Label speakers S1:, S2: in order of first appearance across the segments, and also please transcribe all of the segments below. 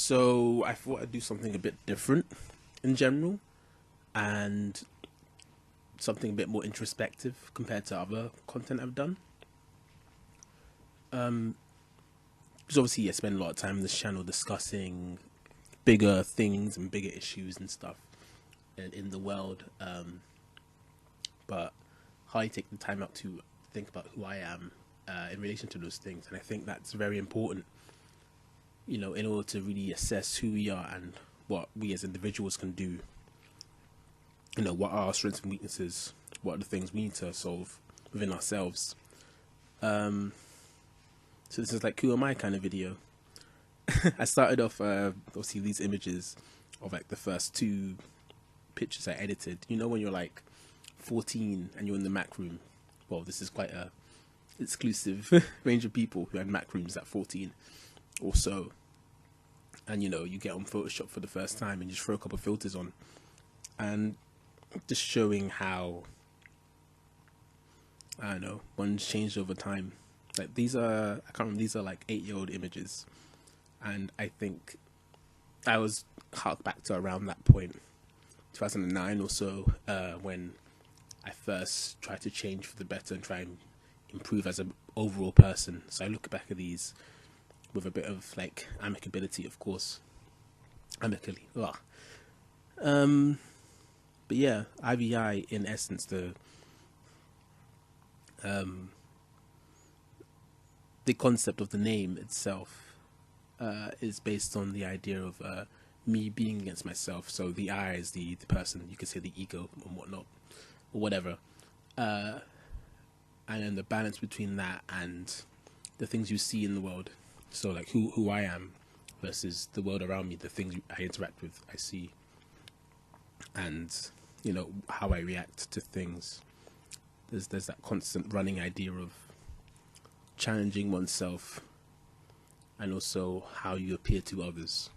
S1: So I thought I'd do something a bit different in general, and something a bit more introspective compared to other content I've done. Because obviously I spend a lot of time on this channel discussing bigger things and bigger issues and stuff in the world. But hardly take the time out to think about who I am in relation to those things, and I think that's very important. In order to really assess who we are and what we as individuals can do. What are our strengths and weaknesses? What are the things we need to solve within ourselves? So this is like who am I kind of video. I started off obviously these images of like the first two pictures I edited. When you're like 14 and you're in the Mac room. Well, this is quite a exclusive range of people who had Mac rooms at 14 or so, and you get on Photoshop for the first time and just throw a couple of filters on, and just showing how, I don't know, one's changed over time. Like I can't remember, these are like 8-year-old images, and I think I was harked back to around that point, 2009 or so, when I first tried to change for the better and try and improve as an overall person. So I look back at these with a bit of like amicability, of course. Amicably. Ugh. But yeah, IVI in essence, the concept of the name itself is based on the idea of me being against myself. So the I is the person, you could say the ego and whatnot, or whatever. And then the balance between that and the things you see in the world. So like who I am versus the world around me, the things I interact with, I see, and how I react to things. There's that constant running idea of challenging oneself, and also how you appear to others.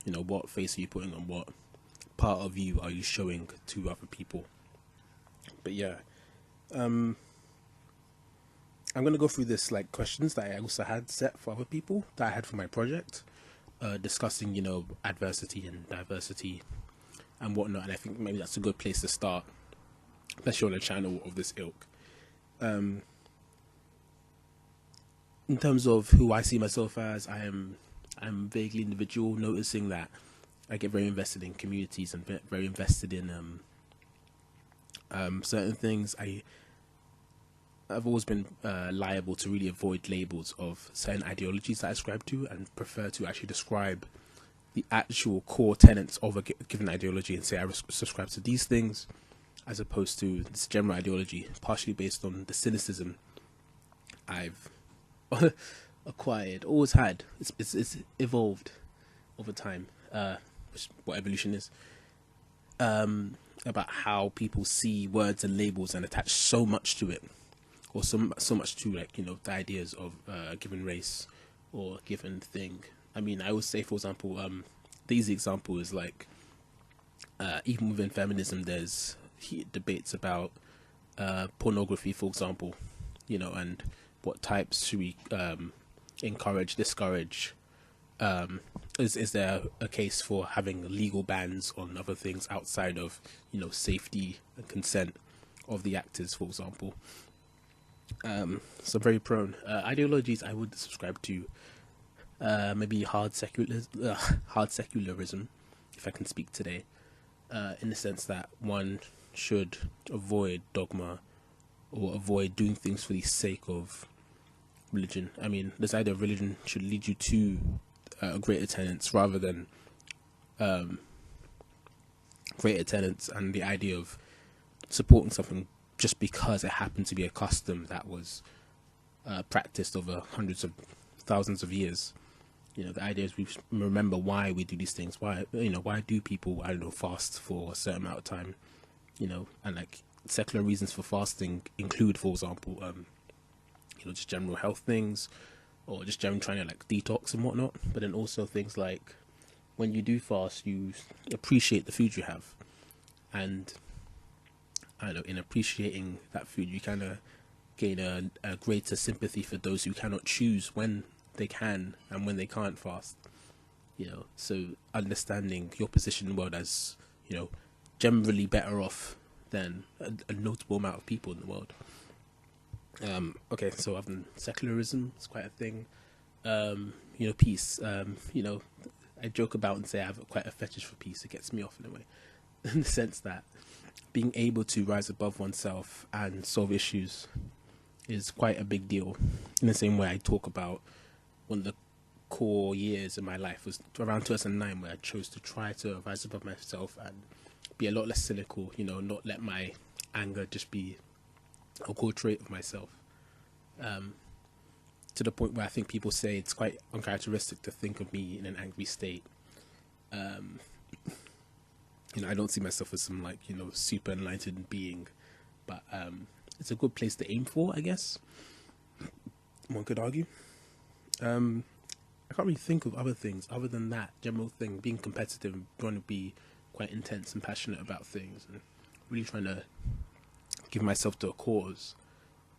S1: What face are you putting on? What part of you are you showing to other people? But yeah, I'm going to go through this like questions that I also had set for other people that I had for my project, discussing, adversity and diversity and whatnot. And I think maybe that's a good place to start, especially on a channel of this ilk. In terms of who I see myself as, I'm vaguely individual, noticing that I get very invested in communities and very invested in certain things. I've always been liable to really avoid labels of certain ideologies that I ascribe to, and prefer to actually describe the actual core tenets of a given ideology and say I subscribe to these things, as opposed to this general ideology, partially based on the cynicism I've acquired, always had. It's evolved over time, which is what evolution is. About how people see words and labels and attach so much to it, or so much to like the ideas of a given race or a given thing. I mean, I would say, for example, the easy example is like even within feminism, there's heated debates about pornography, for example, and what types should we encourage, discourage. Is there a case for having legal bans on other things outside of safety and consent of the actors, for example? So very prone ideologies I would subscribe to, maybe hard secularism, if I can speak today, in the sense that one should avoid dogma or avoid doing things for the sake of religion. I mean, this idea of religion should lead you to greater tenets rather than greater tenets, and the idea of supporting something just because it happened to be a custom that was practiced over hundreds of thousands of years. The idea is we remember why we do these things. Why do people, I don't know, fast for a certain amount of time? And like secular reasons for fasting include, for example, just general health things, or just generally trying to like detox and whatnot. But then also things like when you do fast, you appreciate the food you have, and I don't know, in appreciating that food, you kind of gain a greater sympathy for those who cannot choose when they can and when they can't fast. So understanding your position in the world as, generally better off than a notable amount of people in the world. Okay, so other than secularism, it's quite a thing. Peace. I joke about and say I have quite a fetish for peace. It gets me off in a way, in the sense that being able to rise above oneself and solve issues is quite a big deal. In the same way I talk about one of the core years in my life was around 2009, where I chose to try to rise above myself and be a lot less cynical, not let my anger just be a core trait of myself. To the point where I think people say it's quite uncharacteristic to think of me in an angry state. I don't see myself as some super enlightened being, but it's a good place to aim for, I guess. One could argue. I can't really think of other things other than that general thing, being competitive and trying to be quite intense and passionate about things, and really trying to give myself to a cause,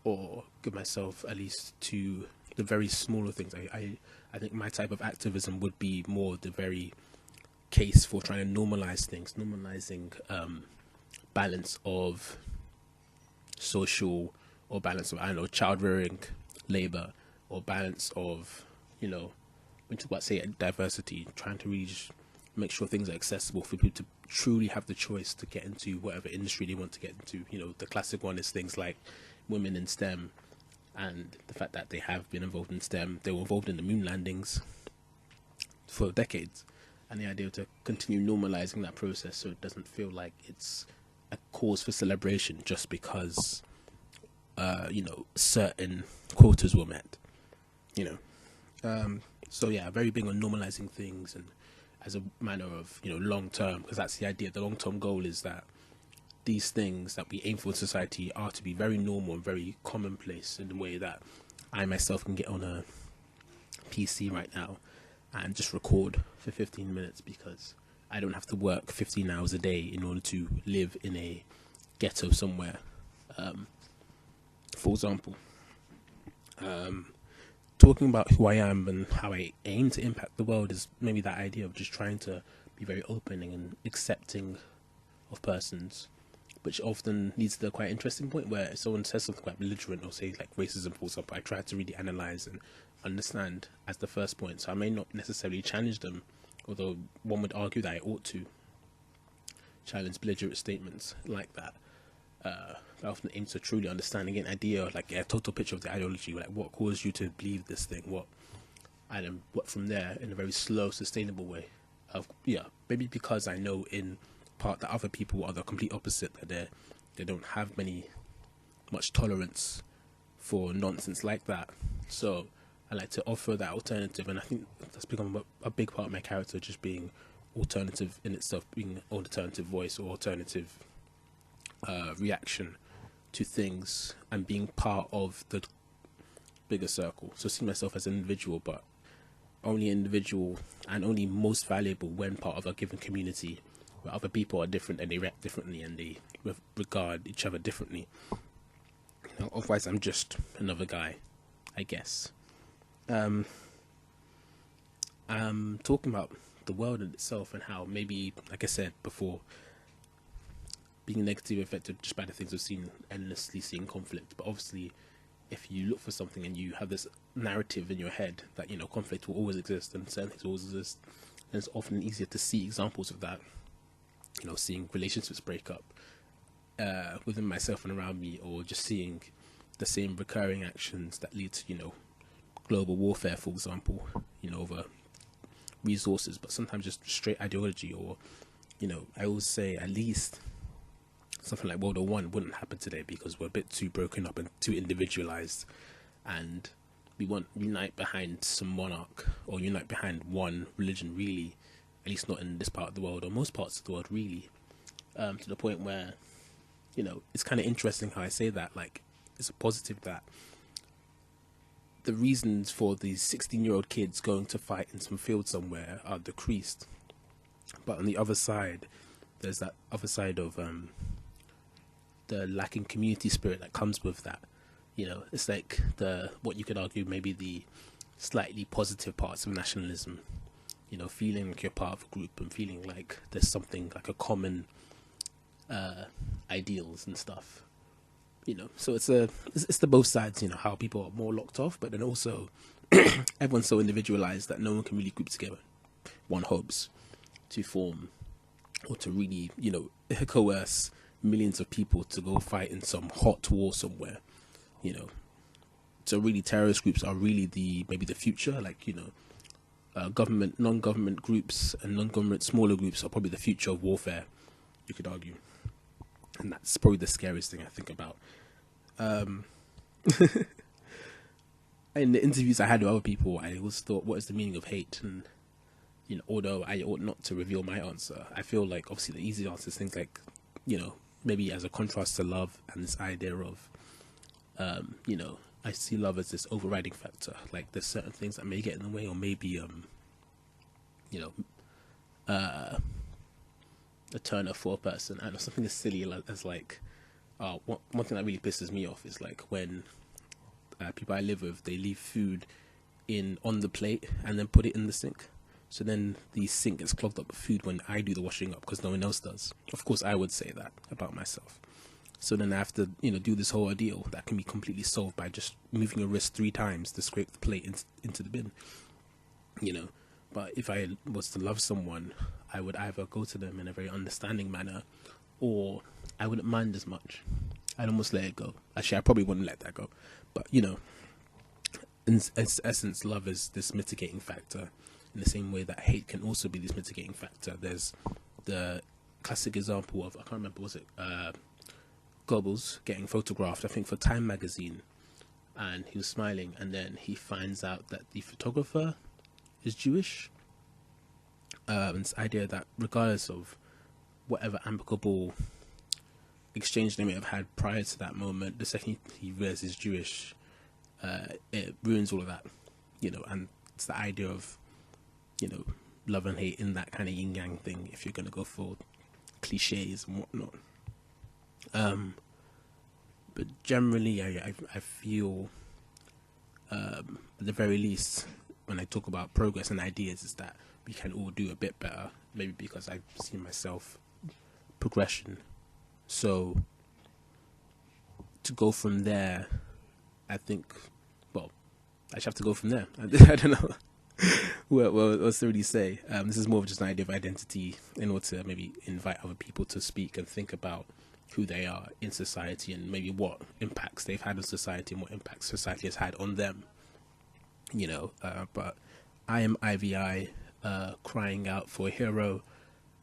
S1: or give myself at least to the very smaller things. I think my type of activism would be more the very case for trying to normalize things, normalizing balance of social, or balance of, child rearing, labor, or balance of, when you talk about, say, diversity, trying to really just make sure things are accessible for people to truly have the choice to get into whatever industry they want to get into. The classic one is things like women in STEM, and the fact that they have been involved in STEM. They were involved in the moon landings for decades, and the idea to continue normalizing that process so it doesn't feel like it's a cause for celebration just because certain quotas were met. So yeah, very big on normalizing things, and as a manner of long term, because that's the idea. The long term goal is that these things that we aim for in society are to be very normal and very commonplace, in the way that I myself can get on a PC right now and just record for 15 minutes because I don't have to work 15 hours a day in order to live in a ghetto somewhere, for example. Talking about who I am and how I aim to impact the world is maybe that idea of just trying to be very open and accepting of persons, which often leads to a quite interesting point where if someone says something quite belligerent, or say like racism, for example, I try to really analyze and understand as the first point. So I may not necessarily challenge them, although one would argue that I ought to challenge belligerent statements like that. I often aim to truly understand, again, idea, like a total picture of the ideology, like what caused you to believe this thing, and then what from there, in a very slow, sustainable way. Maybe because I know in part that other people are the complete opposite, that they don't have much tolerance for nonsense like that. So I like to offer that alternative, and I think that's become a big part of my character, just being alternative in itself, being an alternative voice or alternative reaction to things, and being part of the bigger circle. So see myself as an individual, but only individual and only most valuable when part of a given community where other people are different and they react differently and they regard each other differently. Otherwise I'm just another guy, I guess. I'm talking about the world in itself and how maybe, like I said before, being negatively affected just by the things we've seen, endlessly seeing conflict. But obviously, if you look for something and you have this narrative in your head that conflict will always exist and certain things will always exist, then it's often easier to see examples of that. Seeing relationships break up within myself and around me, or just seeing the same recurring actions that lead to global warfare, for example, over resources, but sometimes just straight ideology. Or I always say, at least something like World War One wouldn't happen today because we're a bit too broken up and too individualized, and we won't unite behind some monarch or unite behind one religion, really, at least not in this part of the world or most parts of the world, really, to the point where it's kind of interesting how I say that. Like, it's a positive that the reasons for these 16-year-old kids going to fight in some field somewhere are decreased, but on the other side, there's that other side of the lacking community spirit that comes with that. It's like what you could argue maybe the slightly positive parts of nationalism, you know, feeling like you're part of a group and feeling like there's something like a common ideals and stuff, you know. So it's the both sides, you know, how people are more locked off, but then also everyone's so individualized that no one can really group together. One hopes to form or to really, you know, coerce millions of people to go fight in some hot war somewhere, you know. So really, terrorist groups are really maybe the future. Like, you know, government, non-government groups and non-government smaller groups are probably the future of warfare, you could argue. And that's probably the scariest thing I think about. In the interviews I had with other people, I always thought, what is the meaning of hate? And, you know, although I ought not to reveal my answer, I feel like obviously the easy answer is things like, you know, maybe as a contrast to love and this idea of, you know, I see love as this overriding factor. Like there's certain things that may get in the way, or maybe, you know, a turn off for a person. I know something as silly as like, one thing that really pisses me off is like when people I live with, they leave food on the plate and then put it in the sink. So then the sink gets clogged up with food when I do the washing up because no one else does. Of course, I would say that about myself. So then I have to, you know, do this whole ordeal that can be completely solved by just moving your wrist 3 times to scrape the plate into the bin, you know. But if I was to love someone, I would either go to them in a very understanding manner, or I wouldn't mind as much. I'd almost let it go. Actually, I probably wouldn't let that go. But, you know, in essence, love is this mitigating factor in the same way that hate can also be this mitigating factor. There's the classic example of, I can't remember, was it Goebbels getting photographed, I think, for Time magazine, and he was smiling, and then he finds out that the photographer is Jewish. And this idea that regardless of whatever amicable exchange they may have had prior to that moment, the second he realizes he's Jewish, it ruins all of that, you know. And it's the idea of, you know, love and hate in that kind of yin yang thing, if you're going to go for cliches and whatnot. But generally, I feel, at the very least, when I talk about progress and ideas, is that we can all do a bit better. Maybe because I've seen myself progression. So to go from there, I think, well, I just have to go from there. I don't know what else to really say. This is more of just an idea of identity in order to maybe invite other people to speak and think about who they are in society and maybe what impacts they've had on society and what impacts society has had on them, you know. But I am IVI, crying out for a hero,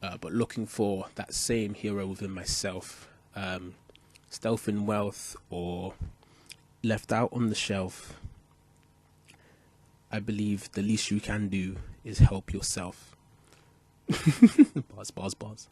S1: but looking for that same hero within myself. Stealth in wealth or left out on the shelf, I believe the least you can do is help yourself. Bars.